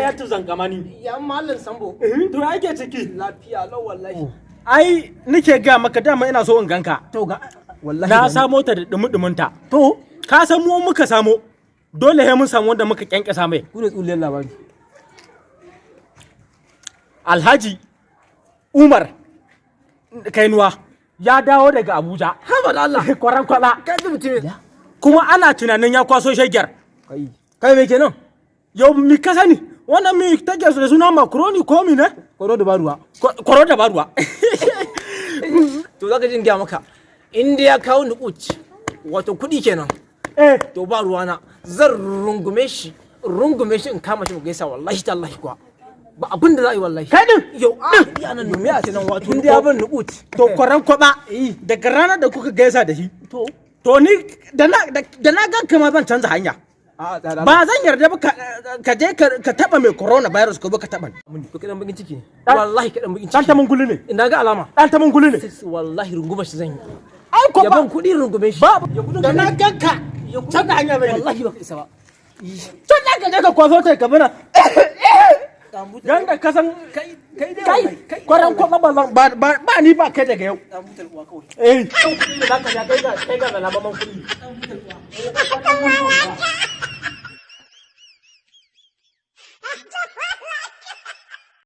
hayatu zangamani. Ya mallan sambo. To ake ciki. Lafiya lau wallahi. Ai nake ga maka dama ina so in ganka. To ga wallahi. Na samo ta da dumudumin ta. To ka san mu muka samo. Dole sai mun samu wanda muka kyankyasa mai. Ku ne tsullen labari. Alhaji Umar Kainuwa ya dawo daga Abuja. Haba da Allah. Kwaran kwala. Ka ji mutumin. Kuma ana tunanin ya kwaso shagyar. Kai me kenan? Yau mi ka sani? Wannan mi take da suna macaroni ko mi ne? Kwaro da baruwa. Kwaro da baruwa. To zaka jin gaya maka. In dai ya kawo nukuci wato kuɗi kenan. To ba ruwana zan rungume shi in kama shi mu gaisa wallahi tallahi kuwa. Ba abin da za a yi wallahi. Kai din? Yau a nan nume a cikin wato in dai ya ban nukuci. To kwaran kwaba daga ranar da kuka gaisa da shi. To ni da na ga kama zan canza hanya. Ba zan yarda ba ka je ka taba mai corona virus ko ka taba. To kidan bakin ciki. Wallahi kidan bakin ciki. Dan ta mun gulu ne. Ina ga alama. Dan ta mun gulu ne. Wallahi runguma shi zan yi. Ai ko ba. Ya ban kudi rungume shi. Ba da na ganka. Canza hanya mai. Wallahi baka isa ba. Tun da ka je ka kwaso ta ka bana. Yanda ka san kai kwaran kwaba ba ni ba kai daga yau. Kai ga zalaba man kudi.